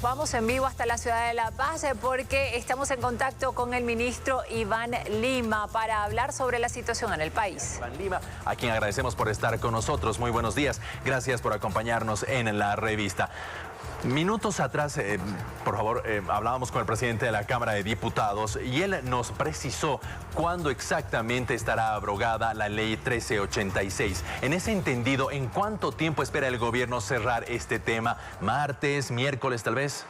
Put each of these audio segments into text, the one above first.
nos vamos en vivo hasta la ciudad de La Paz porque estamos en contacto con el ministro Iván Lima para hablar sobre la situación en el país. Iván Lima, a quien agradecemos por estar con nosotros. Muy buenos días. Gracias por acompañarnos en la revista. Minutos atrás, por favor, hablábamos con el presidente de la Cámara de Diputados y él nos precisó cuándo exactamente estará abrogada la ley 1386. En ese entendido, ¿en cuánto tiempo espera el gobierno cerrar este tema? ¿Martes, miércoles, tal vez?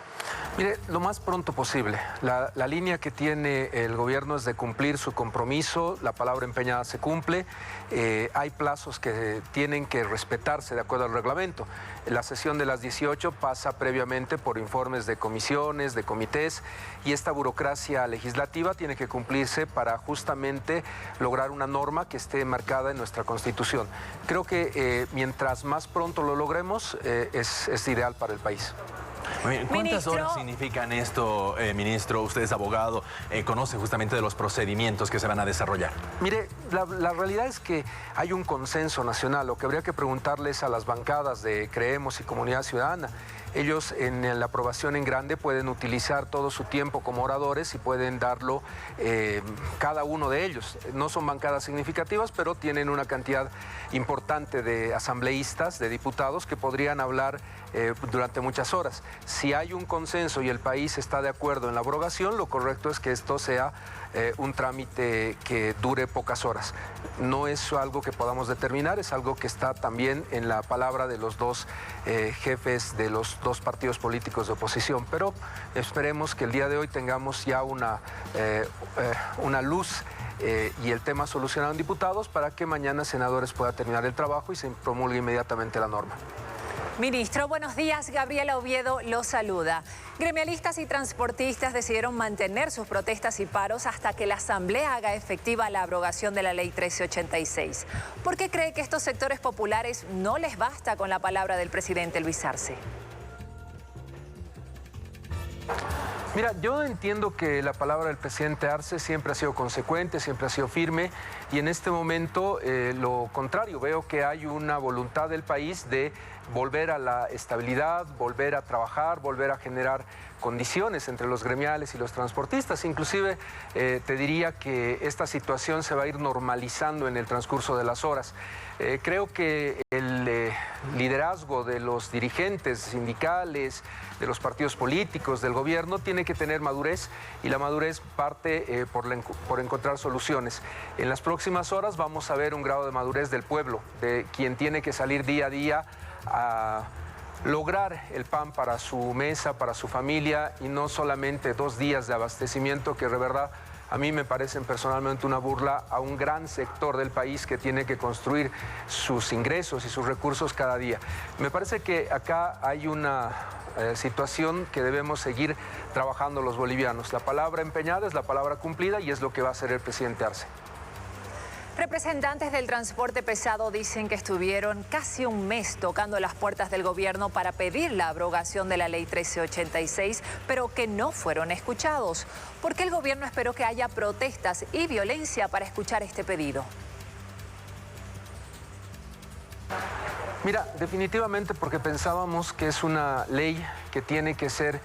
Mire, lo más pronto posible. La línea que tiene el gobierno es de cumplir su compromiso, la palabra empeñada se cumple, hay plazos que tienen que respetarse de acuerdo al reglamento. La sesión de las 18 pasa previamente por informes de comisiones, de comités, y esta burocracia legislativa tiene que cumplirse para justamente lograr una norma que esté marcada en nuestra Constitución. Creo que mientras más pronto lo logremos, es ideal para el país. ¿Cuántas horas significan esto, ministro? Usted es abogado, conoce justamente de los procedimientos que se van a desarrollar. Mire, la realidad es que hay un consenso nacional. Lo que habría que preguntarles a las bancadas de Creemos y Comunidad Ciudadana. Ellos en la aprobación en grande pueden utilizar todo su tiempo como oradores y pueden darlo cada uno de ellos. No son bancadas significativas, pero tienen una cantidad importante de asambleístas, de diputados que podrían hablar durante muchas horas. Si hay un consenso y el país está de acuerdo en la abrogación, lo correcto es que esto sea un trámite que dure pocas horas. No es algo que podamos determinar, es algo que está también en la palabra de los dos jefes de los dos partidos políticos de oposición, pero esperemos que el día de hoy tengamos ya una luz y el tema solucionado en diputados para que mañana senadores pueda terminar el trabajo y se promulgue inmediatamente la norma. Ministro, buenos días. Gabriela Oviedo lo saluda. Gremialistas y transportistas decidieron mantener sus protestas y paros hasta que la Asamblea haga efectiva la abrogación de la ley 1386. ¿Por qué cree que estos sectores populares no les basta con la palabra del presidente Luis Arce? Mira, yo entiendo que la palabra del presidente Arce siempre ha sido consecuente, siempre ha sido firme, y en este momento lo contrario, veo que hay una voluntad del país de volver a la estabilidad, volver a trabajar, volver a generar condiciones entre los gremiales y los transportistas. Inclusive te diría que esta situación se va a ir normalizando en el transcurso de las horas. Creo que el liderazgo de los dirigentes sindicales, de los partidos políticos, del gobierno, tiene que tener madurez, y la madurez parte por encontrar soluciones. En las próximas horas vamos a ver un grado de madurez del pueblo, de quien tiene que salir día a día a lograr el pan para su mesa, para su familia, y no solamente 2 días de abastecimiento que de verdad a mí me parecen personalmente una burla a un gran sector del país que tiene que construir sus ingresos y sus recursos cada día. Me parece que acá hay una situación que debemos seguir trabajando los bolivianos. La palabra empeñada es la palabra cumplida y es lo que va a hacer el presidente Arce. Representantes del transporte pesado dicen que estuvieron casi un mes tocando las puertas del gobierno para pedir la abrogación de la ley 1386, pero que no fueron escuchados. ¿Por qué el gobierno esperó que haya protestas y violencia para escuchar este pedido? Mira, definitivamente porque pensábamos que es una ley que tiene que ser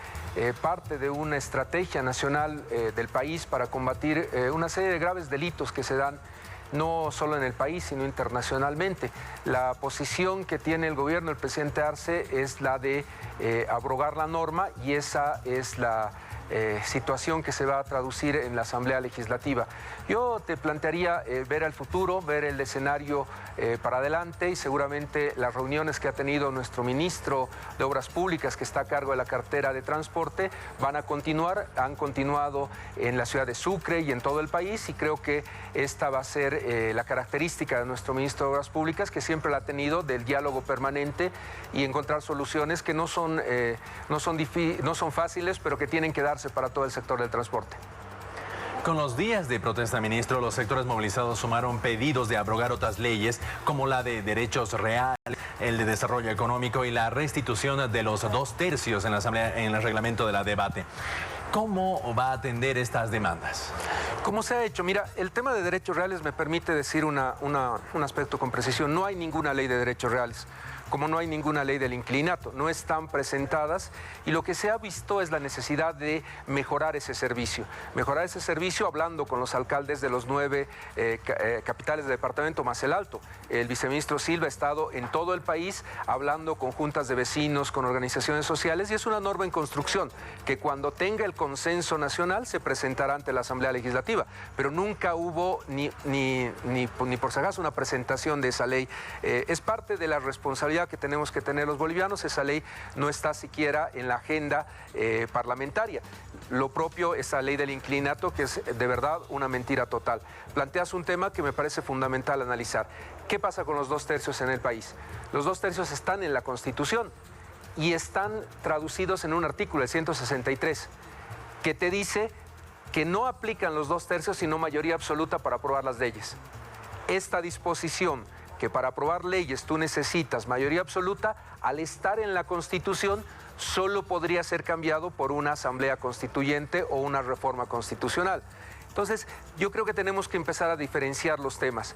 parte de una estrategia nacional del país para combatir una serie de graves delitos que se dan no solo en el país, sino internacionalmente. La posición que tiene el gobierno, el presidente Arce, es la de abrogar la norma, y esa es la situación que se va a traducir en la Asamblea Legislativa. Yo te plantearía ver al futuro, ver el escenario para adelante, y seguramente las reuniones que ha tenido nuestro ministro de Obras Públicas, que está a cargo de la cartera de Transporte, van a continuar, han continuado en la ciudad de Sucre y en todo el país, y creo que esta va a ser la característica de nuestro ministro de Obras Públicas, que siempre la ha tenido, del diálogo permanente y encontrar soluciones que no son fáciles, pero que tienen que darse para todo el sector del transporte. Con los días de protesta, ministro, los sectores movilizados sumaron pedidos de abrogar otras leyes, como la de derechos reales, el de desarrollo económico y la restitución de los 2/3 en la Asamblea, en el reglamento de la debate. ¿Cómo va a atender estas demandas? ¿Cómo se ha hecho? Mira, el tema de derechos reales me permite decir un aspecto con precisión. No hay ninguna ley de derechos reales. como no hay ninguna ley del inquilinato. No están presentadas y lo que se ha visto es la necesidad de mejorar ese servicio. Mejorar ese servicio hablando con los alcaldes de los 9 capitales de departamento más el Alto. El viceministro Silva ha estado en todo el país hablando con juntas de vecinos, con organizaciones sociales, y es una norma en construcción que cuando tenga el consenso nacional se presentará ante la Asamblea Legislativa, pero nunca hubo ni por si acaso una presentación de esa ley. Es parte de la responsabilidad que tenemos que tener los bolivianos. Esa ley no está siquiera en la agenda parlamentaria. Lo propio esa ley del inquilinato, que es de verdad una mentira total. Planteas un tema que me parece fundamental analizar. ¿Qué pasa con los 2/3 en el país? Los 2/3 están en la Constitución y están traducidos en un artículo, el 163, que te dice que no aplican los 2/3 sino mayoría absoluta para aprobar las leyes. Esta disposición, que para aprobar leyes tú necesitas mayoría absoluta, al estar en la Constitución solo podría ser cambiado por una asamblea constituyente o una reforma constitucional. Entonces, yo creo que tenemos que empezar a diferenciar los temas.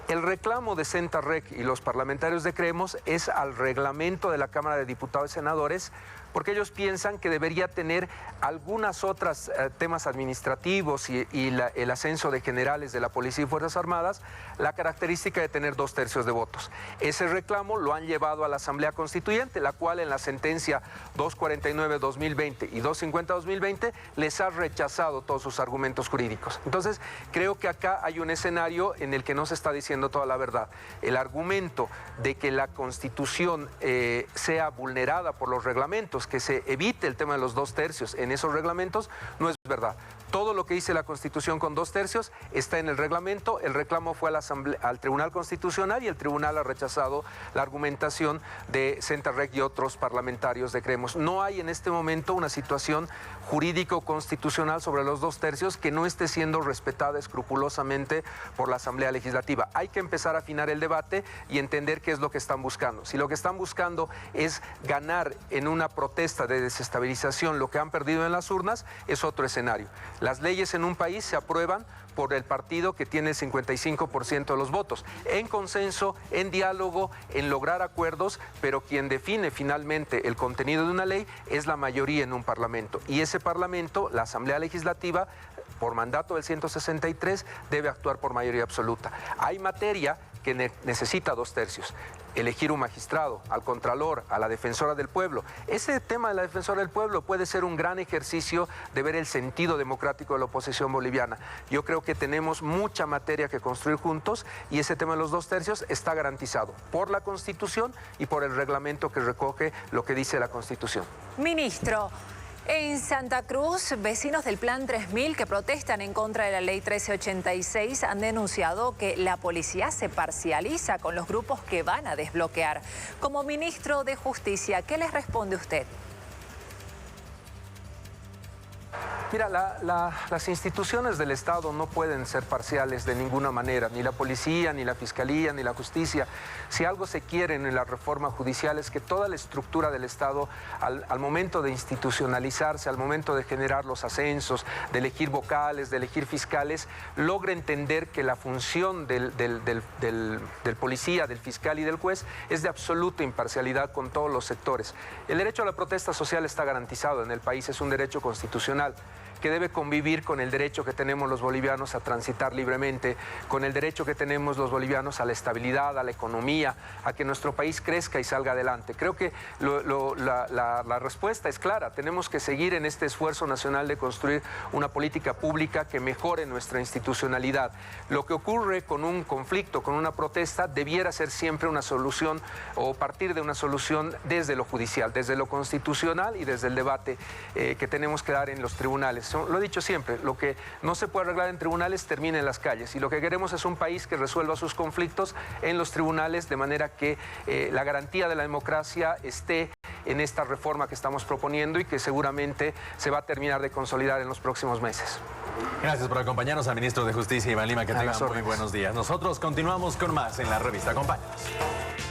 El reclamo de Centarrec y los parlamentarios de Creemos es al reglamento de la Cámara de Diputados y Senadores, porque ellos piensan que debería tener algunas otras temas administrativos y el ascenso de generales de la Policía y Fuerzas Armadas, la característica de tener 2/3 de votos. Ese reclamo lo han llevado a la Asamblea Constituyente, la cual en la sentencia 249-2020 y 250-2020 les ha rechazado todos sus argumentos jurídicos. Entonces, creo que acá hay un escenario en el que no se está diciendo toda la verdad. El argumento de que la Constitución sea vulnerada por los reglamentos, que se evite el tema de los 2/3 en esos reglamentos, no es verdad. Todo lo que dice la Constitución con 2/3 está en el reglamento. El reclamo fue al Tribunal Constitucional y el Tribunal ha rechazado la argumentación de Centarrec y otros parlamentarios de Creemos. No hay en este momento una situación jurídico-constitucional sobre los 2/3 que no esté siendo respetada escrupulosamente por la Asamblea Legislativa. Hay que empezar a afinar el debate y entender qué es lo que están buscando. Si lo que están buscando es ganar en una protesta de desestabilización lo que han perdido en las urnas, es otro escenario. Las leyes en un país se aprueban por el partido que tiene el 55% de los votos, en consenso, en diálogo, en lograr acuerdos, pero quien define finalmente el contenido de una ley es la mayoría en un parlamento. Y ese parlamento, la Asamblea Legislativa, por mandato del 163, debe actuar por mayoría absoluta. Hay materia que necesita 2/3. Elegir un magistrado, al contralor, a la defensora del pueblo. Ese tema de la defensora del pueblo puede ser un gran ejercicio de ver el sentido democrático de la oposición boliviana. Yo creo que tenemos mucha materia que construir juntos y ese tema de los 2/3 está garantizado por la Constitución y por el reglamento que recoge lo que dice la Constitución. Ministro, en Santa Cruz, vecinos del Plan 3000 que protestan en contra de la Ley 1386 han denunciado que la policía se parcializa con los grupos que van a desbloquear. Como ministro de Justicia, ¿qué les responde usted? Mira, las instituciones del Estado no pueden ser parciales de ninguna manera, ni la policía, ni la fiscalía, ni la justicia. Si algo se quiere en la reforma judicial es que toda la estructura del Estado, al momento de institucionalizarse, al momento de generar los ascensos, de elegir vocales, de elegir fiscales, logre entender que la función del policía, del fiscal y del juez es de absoluta imparcialidad con todos los sectores. El derecho a la protesta social está garantizado en el país, es un derecho constitucional que debe convivir con el derecho que tenemos los bolivianos a transitar libremente, con el derecho que tenemos los bolivianos a la estabilidad, a la economía, a que nuestro país crezca y salga adelante. Creo que la respuesta es clara. Tenemos que seguir en este esfuerzo nacional de construir una política pública que mejore nuestra institucionalidad. Lo que ocurre con un conflicto, con una protesta, debiera ser siempre una solución o partir de una solución desde lo judicial, desde lo constitucional y desde el debate que tenemos que dar en los tribunales. Lo he dicho siempre, lo que no se puede arreglar en tribunales termina en las calles y lo que queremos es un país que resuelva sus conflictos en los tribunales de manera que la garantía de la democracia esté en esta reforma que estamos proponiendo y que seguramente se va a terminar de consolidar en los próximos meses. Gracias por acompañarnos al ministro de Justicia, Iván Lima, que tenga muy buenos días. Nosotros continuamos con más en la revista. Acompáñanos.